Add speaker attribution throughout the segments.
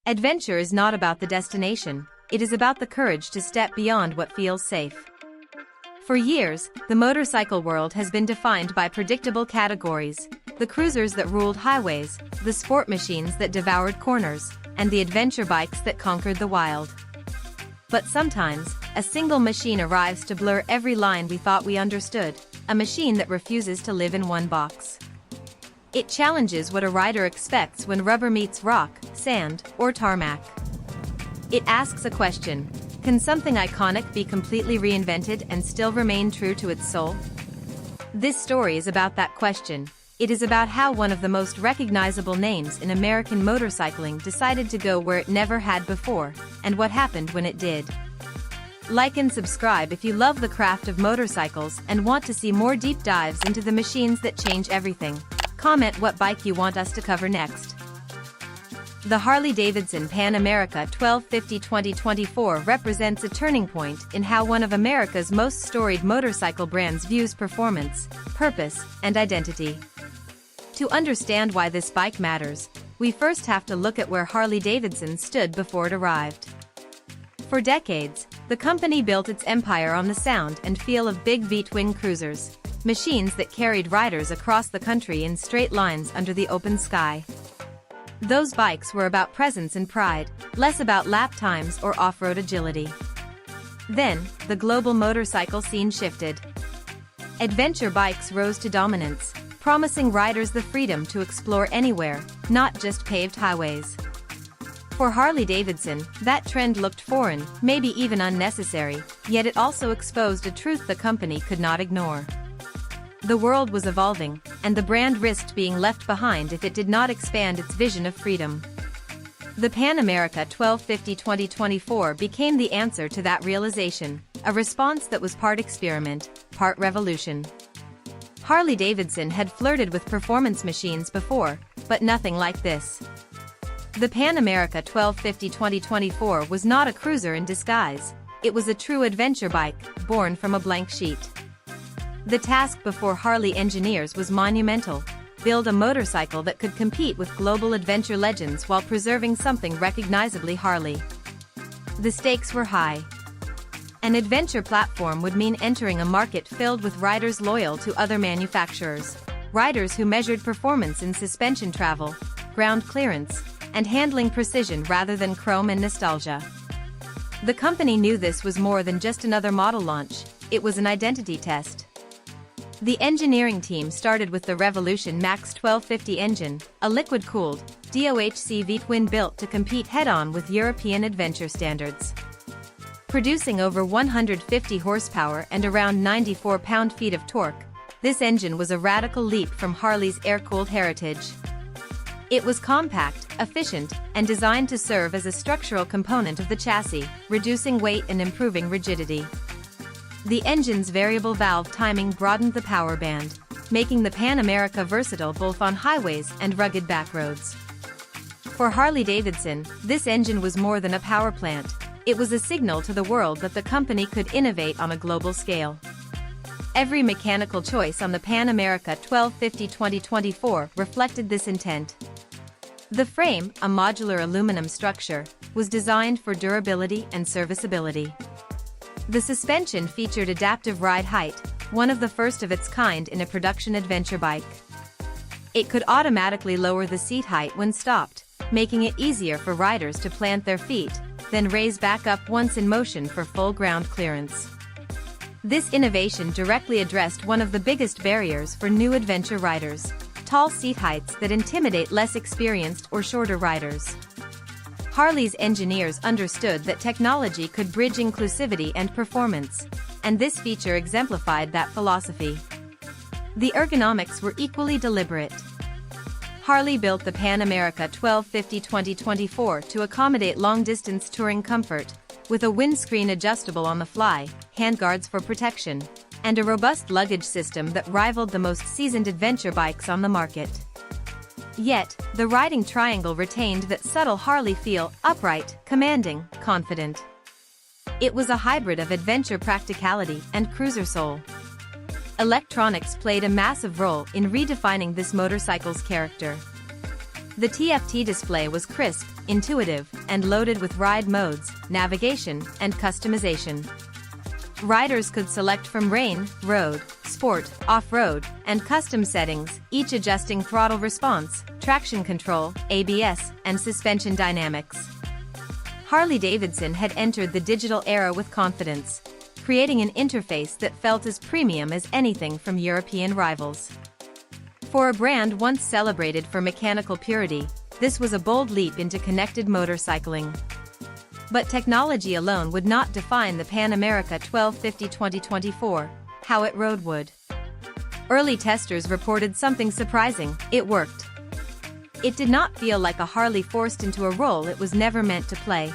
Speaker 1: Adventure is not about the destination, it is about the courage to step beyond what feels safe. For years, the motorcycle world has been defined by predictable categories: the cruisers that ruled highways, the sport machines that devoured corners, and the adventure bikes that conquered the wild. But sometimes, a single machine arrives to blur every line we thought we understood, a machine that refuses to live in one box. It challenges what a rider expects when rubber meets rock, sand, or tarmac. It asks a question: can something iconic be completely reinvented and still remain true to its soul? This story is about that question. It is about how one of the most recognizable names in American motorcycling decided to go where it never had before, and what happened when it did. Like and subscribe if you love the craft of motorcycles and want to see more deep dives into the machines that change everything. Comment what bike you want us to cover next. The Harley-Davidson Pan America 1250 2024 represents a turning point in how one of America's most storied motorcycle brands views performance, purpose, and identity. To understand why this bike matters, we first have to look at where Harley-Davidson stood before it arrived. For decades, the company built its empire on the sound and feel of big V-twin cruisers, machines that carried riders across the country in straight lines under the open sky. Those bikes were about presence and pride, less about lap times or off-road agility. Then, the global motorcycle scene shifted. Adventure bikes rose to dominance, promising riders the freedom to explore anywhere, not just paved highways. For Harley-Davidson, that trend looked foreign, maybe even unnecessary, yet it also exposed a truth the company could not ignore. The world was evolving, and the brand risked being left behind if it did not expand its vision of freedom. The Pan America 1250 2024 became the answer to that realization, a response that was part experiment, part revolution. Harley-Davidson had flirted with performance machines before, but nothing like this. The Pan America 1250 2024 was not a cruiser in disguise, it was a true adventure bike, born from a blank sheet. The task before Harley engineers was monumental: build a motorcycle that could compete with global adventure legends while preserving something recognizably Harley. The stakes were high. An adventure platform would mean entering a market filled with riders loyal to other manufacturers, riders who measured performance in suspension travel, ground clearance, and handling precision rather than chrome and nostalgia. The company knew this was more than just another model launch, it was an identity test. The engineering team started with the Revolution Max 1250 engine, a liquid-cooled, DOHC V-twin built to compete head-on with European adventure standards. Producing over 150 horsepower and around 94 pound-feet of torque, this engine was a radical leap from Harley's air-cooled heritage. It was compact, efficient, and designed to serve as a structural component of the chassis, reducing weight and improving rigidity. The engine's variable valve timing broadened the power band, making the Pan America versatile both on highways and rugged backroads. For Harley-Davidson, this engine was more than a power plant, it was a signal to the world that the company could innovate on a global scale. Every mechanical choice on the Pan America 1250 2024 reflected this intent. The frame, a modular aluminum structure, was designed for durability and serviceability. The suspension featured adaptive ride height, one of the first of its kind in a production adventure bike. It could automatically lower the seat height when stopped, making it easier for riders to plant their feet, then raise back up once in motion for full ground clearance. This innovation directly addressed one of the biggest barriers for new adventure riders: tall seat heights that intimidate less experienced or shorter riders. Harley's engineers understood that technology could bridge inclusivity and performance, and this feature exemplified that philosophy. The ergonomics were equally deliberate. Harley built the Pan America 1250 2024 to accommodate long-distance touring comfort, with a windscreen adjustable on the fly, handguards for protection, and a robust luggage system that rivaled the most seasoned adventure bikes on the market. Yet, the riding triangle retained that subtle Harley feel: upright, commanding, confident. It was a hybrid of adventure practicality and cruiser soul. Electronics played a massive role in redefining this motorcycle's character. The TFT display was crisp, intuitive, and loaded with ride modes, navigation, and customization. Riders could select from rain, road, sport, off-road, and custom settings, each adjusting throttle response, traction control, ABS, and suspension dynamics. Harley-Davidson had entered the digital era with confidence, creating an interface that felt as premium as anything from European rivals. For a brand once celebrated for mechanical purity, this was a bold leap into connected motorcycling. But technology alone would not define the Pan America 1250 2024, how it rode would. Early testers reported something surprising: it worked. It did not feel like a Harley forced into a role it was never meant to play.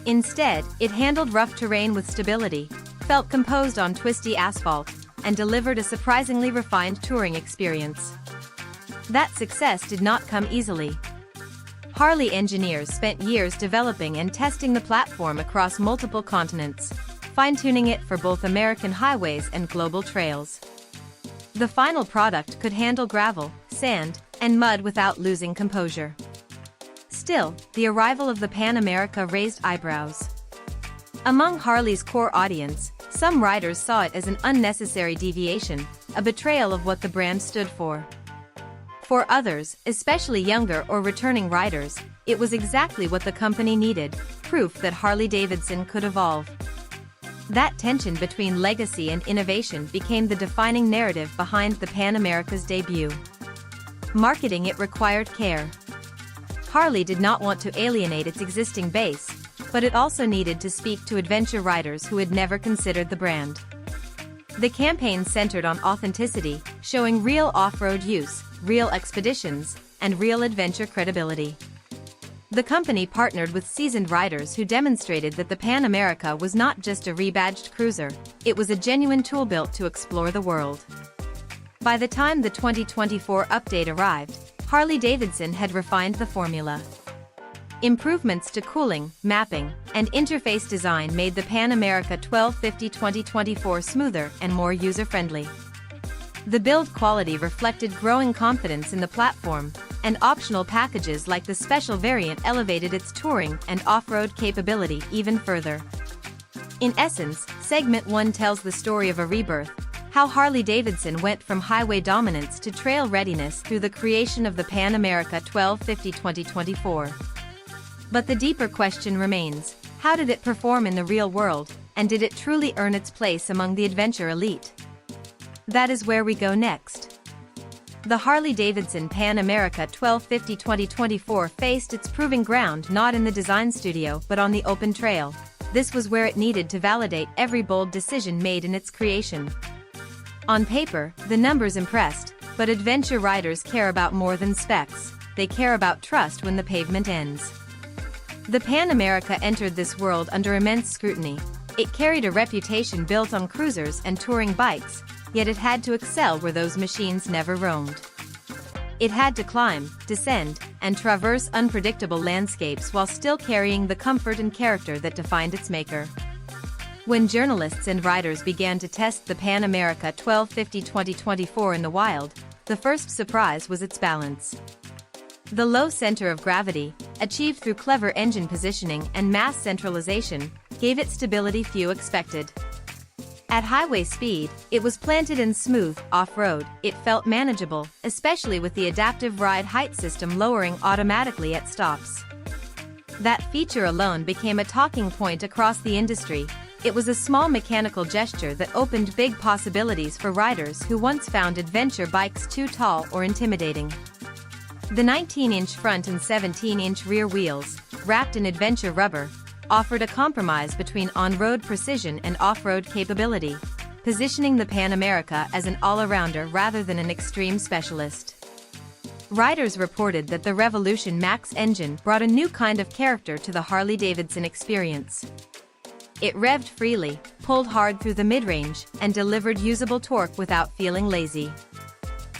Speaker 1: Instead, it handled rough terrain with stability, felt composed on twisty asphalt, and delivered a surprisingly refined touring experience. That success did not come easily. Harley engineers spent years developing and testing the platform across multiple continents, fine-tuning it for both American highways and global trails. The final product could handle gravel, sand, and mud without losing composure. Still, the arrival of the Pan America raised eyebrows. Among Harley's core audience, some riders saw it as an unnecessary deviation, a betrayal of what the brand stood for. For others, especially younger or returning riders, it was exactly what the company needed: proof that Harley-Davidson could evolve. That tension between legacy and innovation became the defining narrative behind the Pan America's debut. Marketing it required care. Harley did not want to alienate its existing base, but it also needed to speak to adventure riders who had never considered the brand. The campaign centered on authenticity, showing real off-road use, real expeditions, and real adventure credibility. The company partnered with seasoned riders who demonstrated that the Pan America was not just a rebadged cruiser, it was a genuine tool built to explore the world. By the time the 2024 update arrived, Harley-Davidson had refined the formula. Improvements to cooling, mapping, and interface design made the Pan America 1250 2024 smoother and more user-friendly. The build quality reflected growing confidence in the platform, and optional packages like the special variant elevated its touring and off-road capability even further. In essence, Segment 1 tells the story of a rebirth: how Harley-Davidson went from highway dominance to trail readiness through the creation of the Pan America 1250 2024. But the deeper question remains: how did it perform in the real world, and did it truly earn its place among the adventure elite? That is where we go next. The Harley-Davidson Pan America 1250 2024 faced its proving ground not in the design studio but on the open trail. This was where it needed to validate every bold decision made in its creation. On paper, the numbers impressed, but adventure riders care about more than specs. They care about trust when the pavement ends. The Pan America entered this world under immense scrutiny. It carried a reputation built on cruisers and touring bikes, yet it had to excel where those machines never roamed. It had to climb, descend, and traverse unpredictable landscapes while still carrying the comfort and character that defined its maker. When journalists and riders began to test the Pan America 1250 2024 in the wild, the first surprise was its balance. The low center of gravity, achieved through clever engine positioning and mass centralization, gave it stability few expected. At highway speed, it was planted and smooth. Off-road, it felt manageable, especially with the adaptive ride height system lowering automatically at stops. That feature alone became a talking point across the industry. It was a small mechanical gesture that opened big possibilities for riders who once found adventure bikes too tall or intimidating. The 19-inch front and 17-inch rear wheels, wrapped in adventure rubber, offered a compromise between on-road precision and off-road capability, positioning the Pan America as an all-arounder rather than an extreme specialist. Riders reported that the Revolution Max engine brought a new kind of character to the Harley-Davidson experience. It revved freely, pulled hard through the mid-range, and delivered usable torque without feeling lazy.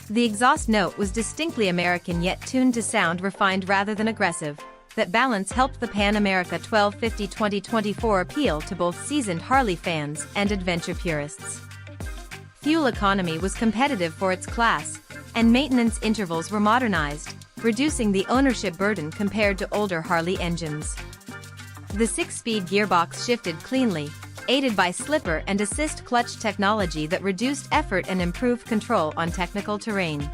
Speaker 1: The exhaust note was distinctly American yet tuned to sound refined rather than aggressive. That balance helped the Pan America 1250 2024 appeal to both seasoned Harley fans and adventure purists. Fuel economy was competitive for its class, and maintenance intervals were modernized, reducing the ownership burden compared to older Harley engines. The 6-speed gearbox shifted cleanly, aided by slipper and assist clutch technology that reduced effort and improved control on technical terrain.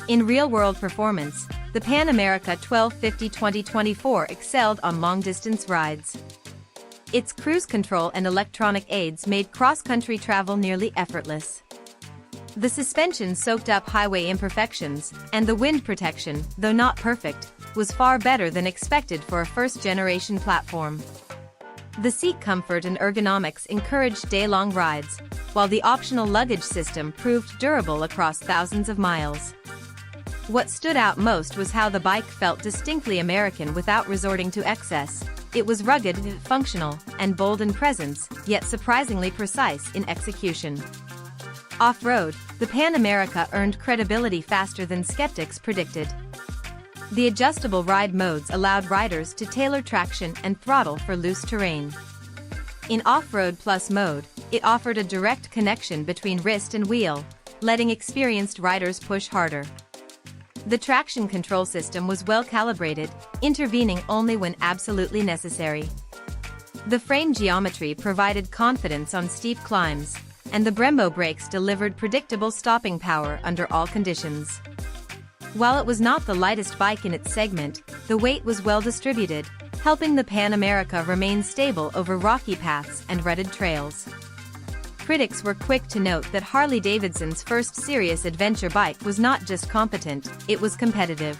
Speaker 1: In real-world performance, the Pan America 1250 2024 excelled on long-distance rides. Its cruise control and electronic aids made cross-country travel nearly effortless. The suspension soaked up highway imperfections, and the wind protection, though not perfect, was far better than expected for a first-generation platform. The seat comfort and ergonomics encouraged day-long rides, while the optional luggage system proved durable across thousands of miles. What stood out most was how the bike felt distinctly American without resorting to excess. It was rugged, functional, and bold in presence, yet surprisingly precise in execution. Off-road, the Pan America earned credibility faster than skeptics predicted. The adjustable ride modes allowed riders to tailor traction and throttle for loose terrain. In Off-Road Plus mode, it offered a direct connection between wrist and wheel, letting experienced riders push harder. The traction control system was well calibrated, intervening only when absolutely necessary. The frame geometry provided confidence on steep climbs, and the Brembo brakes delivered predictable stopping power under all conditions. While it was not the lightest bike in its segment, the weight was well distributed, helping the Pan America remain stable over rocky paths and rutted trails. Critics were quick to note that Harley-Davidson's first serious adventure bike was not just competent, it was competitive.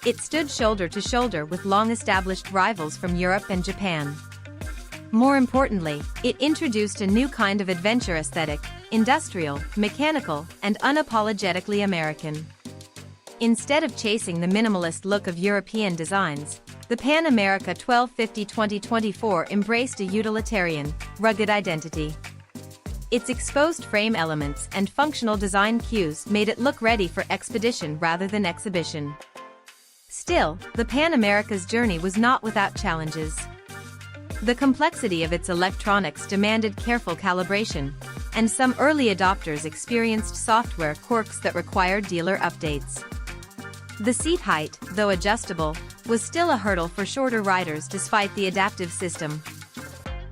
Speaker 1: It stood shoulder to shoulder with long-established rivals from Europe and Japan. More importantly, it introduced a new kind of adventure aesthetic, industrial, mechanical, and unapologetically American. Instead of chasing the minimalist look of European designs, the Pan America 1250 2024 embraced a utilitarian, rugged identity. Its exposed frame elements and functional design cues made it look ready for expedition rather than exhibition. Still, the Pan America's journey was not without challenges. The complexity of its electronics demanded careful calibration, and some early adopters experienced software quirks that required dealer updates. The seat height, though adjustable, was still a hurdle for shorter riders despite the adaptive system.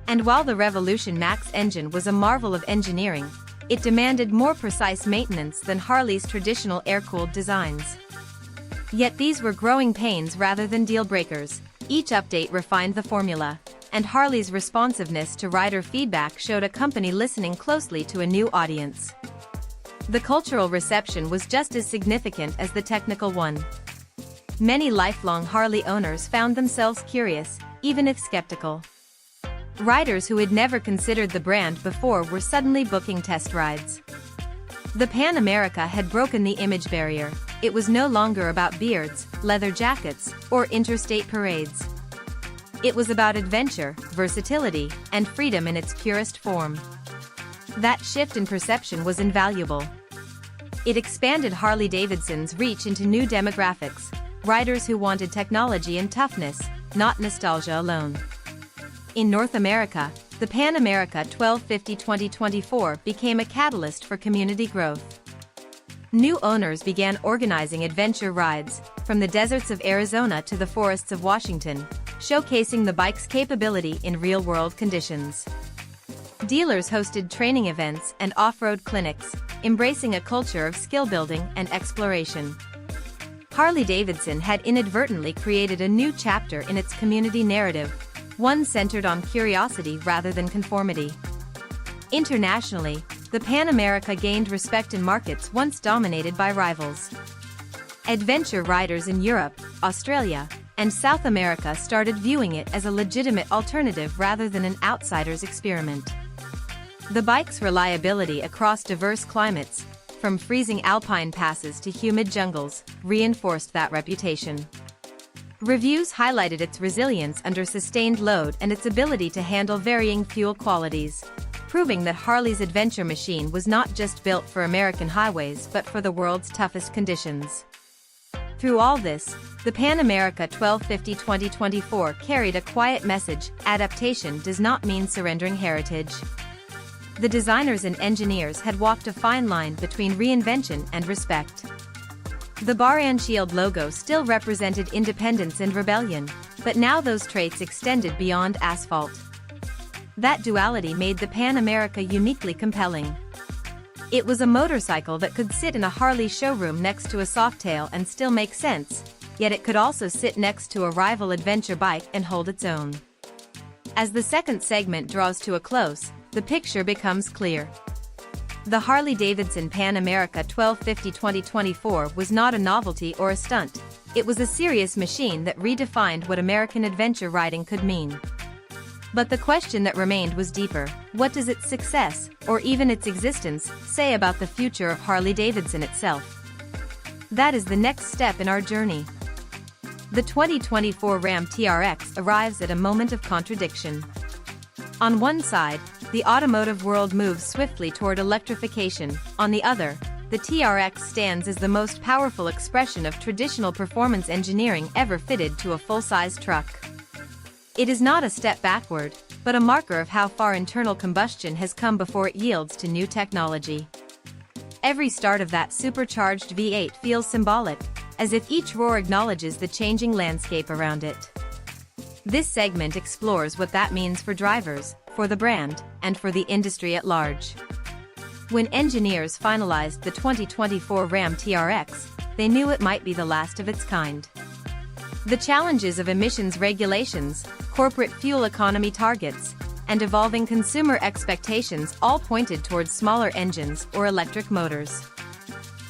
Speaker 1: And while the Revolution Max engine was a marvel of engineering, it demanded more precise maintenance than Harley's traditional air-cooled designs. Yet these were growing pains rather than deal-breakers. Each update refined the formula, and Harley's responsiveness to rider feedback showed a company listening closely to a new audience. The cultural reception was just as significant as the technical one. Many lifelong Harley owners found themselves curious, even if skeptical. Riders who had never considered the brand before were suddenly booking test rides. The Pan America had broken the image barrier. It was no longer about beards, leather jackets, or interstate parades. It was about adventure, versatility, and freedom in its purest form. That shift in perception was invaluable. It expanded Harley-Davidson's reach into new demographics, riders who wanted technology and toughness, not nostalgia alone. In North America, the Pan America 1250 2024 became a catalyst for community growth. New owners began organizing adventure rides, from the deserts of Arizona to the forests of Washington, showcasing the bike's capability in real-world conditions. Dealers hosted training events and off-road clinics, embracing a culture of skill building and exploration. Harley-Davidson had inadvertently created a new chapter in its community narrative, one centered on curiosity rather than conformity. Internationally, the Pan America gained respect in markets once dominated by rivals. Adventure riders in Europe, Australia, and South America started viewing it as a legitimate alternative rather than an outsider's experiment. The bike's reliability across diverse climates, from freezing alpine passes to humid jungles, reinforced that reputation. Reviews highlighted its resilience under sustained load and its ability to handle varying fuel qualities, proving that Harley's adventure machine was not just built for American highways but for the world's toughest conditions. Through all this, the Pan America 1250 2024 carried a quiet message: adaptation does not mean surrendering heritage. The designers and engineers had walked a fine line between reinvention and respect. The bar and shield logo still represented independence and rebellion, but now those traits extended beyond asphalt. That duality made the Pan America uniquely compelling. It was a motorcycle that could sit in a Harley showroom next to a Softail and still make sense, yet it could also sit next to a rival adventure bike and hold its own. As the second segment draws to a close, the picture becomes clear. The Harley-Davidson Pan America 1250 2024 was not a novelty or a stunt. It was a serious machine that redefined what American adventure riding could mean. But the question that remained was deeper. What does its success, or even its existence, say about the future of Harley-Davidson itself? That is the next step in our journey. The 2024 Ram TRX arrives at a moment of contradiction. On one side, the automotive world moves swiftly toward electrification. On the other, the TRX stands as the most powerful expression of traditional performance engineering ever fitted to a full-size truck. It is not a step backward, but a marker of how far internal combustion has come before it yields to new technology. Every start of that supercharged V8 feels symbolic, as if each roar acknowledges the changing landscape around it. This segment explores what that means for drivers, for the brand, and for the industry at large. When engineers finalized the 2024 Ram TRX, they knew it might be the last of its kind. The challenges of emissions regulations, corporate fuel economy targets, and evolving consumer expectations all pointed towards smaller engines or electric motors.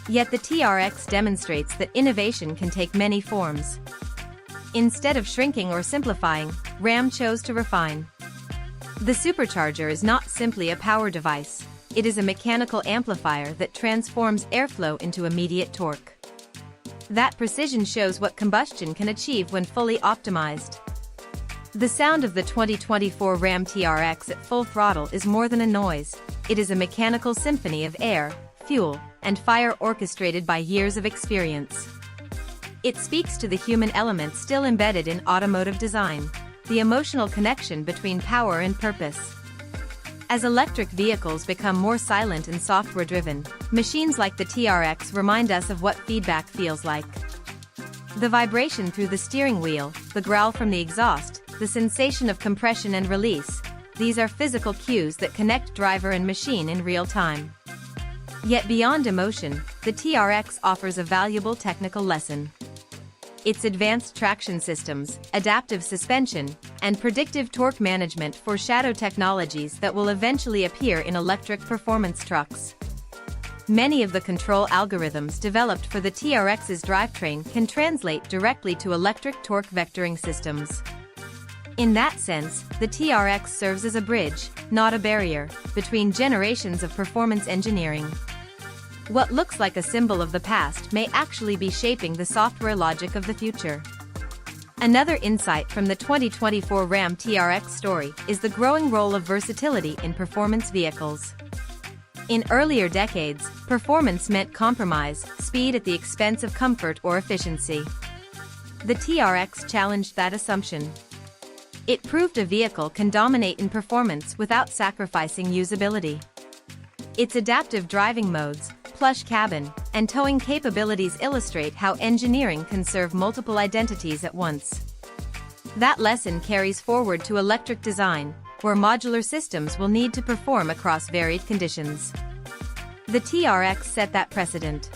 Speaker 1: Yet the TRX demonstrates that innovation can take many forms. Instead of shrinking or simplifying, Ram chose to refine. The supercharger is not simply a power device, it is a mechanical amplifier that transforms airflow into immediate torque. That precision shows what combustion can achieve when fully optimized. The sound of the 2024 Ram TRX at full throttle is more than a noise, it is a mechanical symphony of air, fuel, and fire orchestrated by years of experience. It speaks to the human element still embedded in automotive design, the emotional connection between power and purpose. As electric vehicles become more silent and software-driven, machines like the TRX remind us of what feedback feels like. The vibration through the steering wheel, the growl from the exhaust, the sensation of compression and release, these are physical cues that connect driver and machine in real time. Yet beyond emotion, the TRX offers a valuable technical lesson. Its advanced traction systems, adaptive suspension, and predictive torque management foreshadow technologies that will eventually appear in electric performance trucks. Many of the control algorithms developed for the TRX's drivetrain can translate directly to electric torque vectoring systems. In that sense, the TRX serves as a bridge, not a barrier, between generations of performance engineering. What looks like a symbol of the past may actually be shaping the software logic of the future. Another insight from the 2024 Ram TRX story is the growing role of versatility in performance vehicles. In earlier decades, performance meant compromise, speed at the expense of comfort or efficiency. The TRX challenged that assumption. It proved a vehicle can dominate in performance without sacrificing usability. Its adaptive driving modes, plush cabin, and towing capabilities illustrate how engineering can serve multiple identities at once. That lesson carries forward to electric design, where modular systems will need to perform across varied conditions. The TRX set that precedent.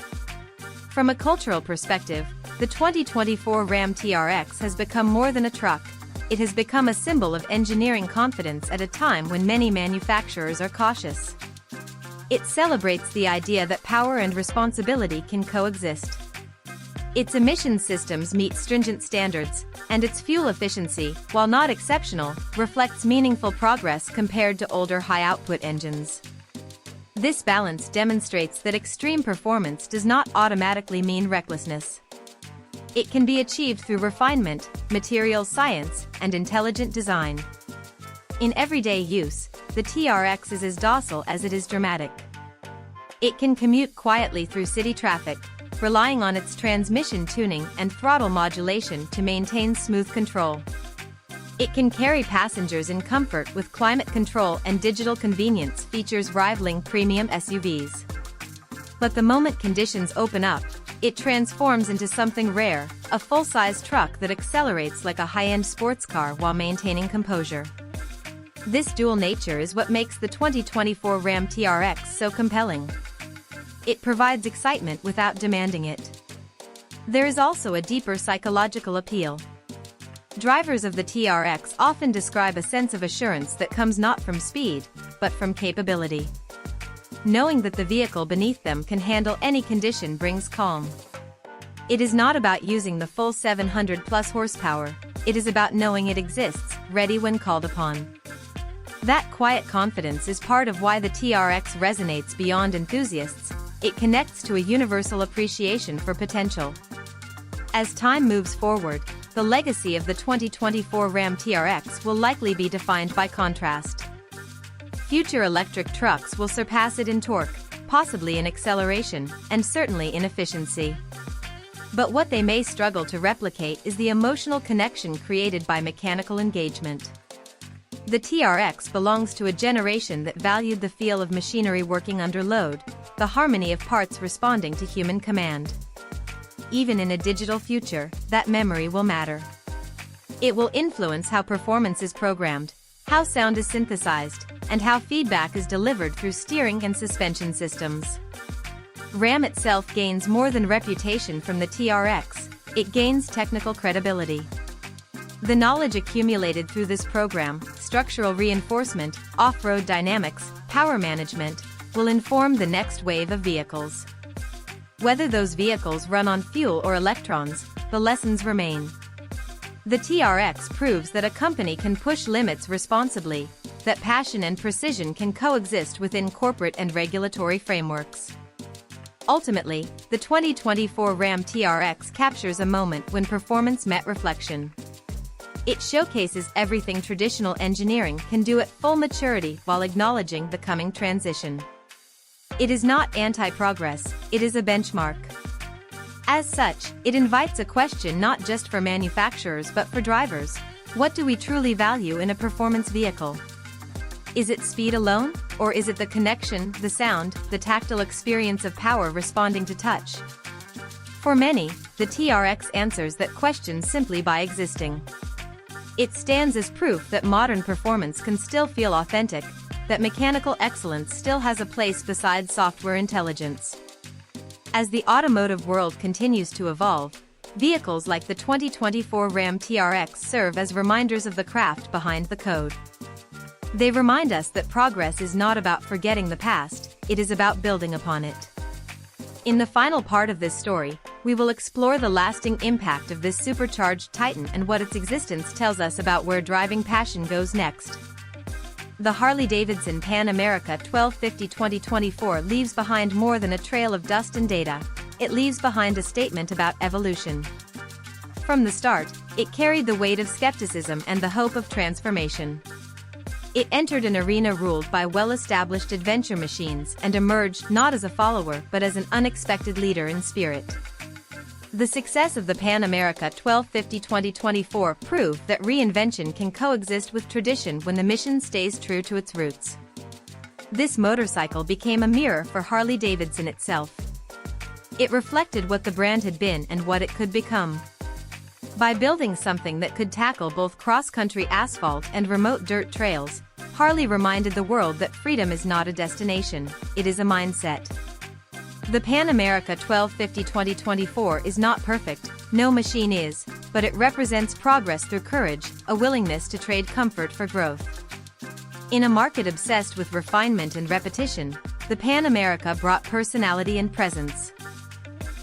Speaker 1: From a cultural perspective, the 2024 Ram TRX has become more than a truck. It has become a symbol of engineering confidence at a time when many manufacturers are cautious. It celebrates the idea that power and responsibility can coexist. Its emissions systems meet stringent standards, and its fuel efficiency, while not exceptional, reflects meaningful progress compared to older high-output engines. This balance demonstrates that extreme performance does not automatically mean recklessness. It can be achieved through refinement, materials science, and intelligent design. In everyday use, the TRX is as docile as it is dramatic. It can commute quietly through city traffic, relying on its transmission tuning and throttle modulation to maintain smooth control. It can carry passengers in comfort with climate control and digital convenience features rivaling premium SUVs. But the moment conditions open up, It transforms into something rare, a full-size truck that accelerates like a high-end sports car while maintaining composure. This dual nature is what makes the 2024 Ram TRX so compelling. It provides excitement without demanding it. There is also a deeper psychological appeal. Drivers of the TRX often describe a sense of assurance that comes not from speed, but from capability. Knowing that the vehicle beneath them can handle any condition brings calm. It is not about using the full 700-plus horsepower, it is about knowing it exists, ready when called upon. That quiet confidence is part of why the TRX resonates beyond enthusiasts. It connects to a universal appreciation for potential. As time moves forward, the legacy of the 2024 Ram TRX will likely be defined by contrast. Future electric trucks will surpass it in torque, possibly in acceleration, and certainly in efficiency. But what they may struggle to replicate is the emotional connection created by mechanical engagement. The TRX belongs to a generation that valued the feel of machinery working under load, the harmony of parts responding to human command. Even in a digital future, that memory will matter. It will influence how performance is programmed, how sound is synthesized, and how feedback is delivered through steering and suspension systems. Ram itself gains more than reputation from the TRX, it gains technical credibility. The knowledge accumulated through this program, structural reinforcement, off-road dynamics, power management, will inform the next wave of vehicles. Whether those vehicles run on fuel or electrons, the lessons remain. The TRX proves that a company can push limits responsibly, that passion and precision can coexist within corporate and regulatory frameworks. Ultimately, the 2024 Ram TRX captures a moment when performance met reflection. It showcases everything traditional engineering can do at full maturity while acknowledging the coming transition. It is not anti-progress, it is a benchmark. As such, it invites a question not just for manufacturers but for drivers. What do we truly value in a performance vehicle? Is it speed alone, or is it the connection, the sound, the tactile experience of power responding to touch? For many, the TRX answers that question simply by existing. It stands as proof that modern performance can still feel authentic, that mechanical excellence still has a place beside software intelligence. As the automotive world continues to evolve, vehicles like the 2024 Ram TRX serve as reminders of the craft behind the code. They remind us that progress is not about forgetting the past, it is about building upon it. In the final part of this story, we will explore the lasting impact of this supercharged titan and what its existence tells us about where driving passion goes next. The Harley-Davidson Pan America 1250 2024 leaves behind more than a trail of dust and data, it leaves behind a statement about evolution. From the start, it carried the weight of skepticism and the hope of transformation. It entered an arena ruled by well-established adventure machines and emerged not as a follower but as an unexpected leader in spirit. The success of the Pan America 1250 2024 proved that reinvention can coexist with tradition when the mission stays true to its roots. This motorcycle became a mirror for Harley-Davidson itself. It reflected what the brand had been and what it could become. By building something that could tackle both cross-country asphalt and remote dirt trails, Harley reminded the world that freedom is not a destination, it is a mindset. The Pan America 1250 2024 is not perfect, no machine is, but it represents progress through courage, a willingness to trade comfort for growth. In a market obsessed with refinement and repetition, the Pan America brought personality and presence.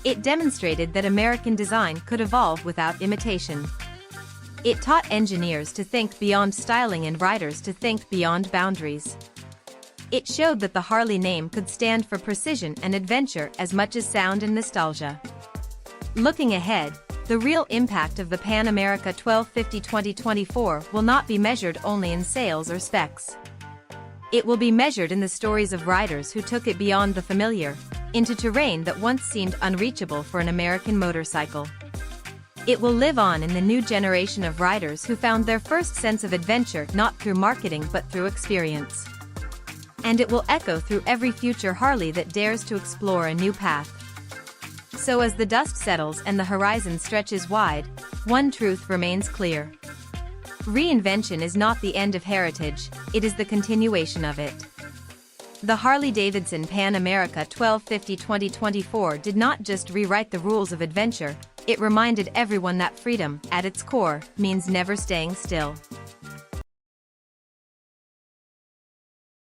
Speaker 1: It demonstrated that American design could evolve without imitation. It taught engineers to think beyond styling and riders to think beyond boundaries. It showed that the Harley name could stand for precision and adventure as much as sound and nostalgia. Looking ahead, the real impact of the Pan America 1250 2024 will not be measured only in sales or specs. It will be measured in the stories of riders who took it beyond the familiar, into terrain that once seemed unreachable for an American motorcycle. It will live on in the new generation of riders who found their first sense of adventure not through marketing but through experience. And it will echo through every future Harley that dares to explore a new path. So as the dust settles and the horizon stretches wide, one truth remains clear. Reinvention is not the end of heritage, it is the continuation of it. The Harley-Davidson Pan America 1250 2024 did not just rewrite the rules of adventure, it reminded everyone that freedom, at its core, means never staying still.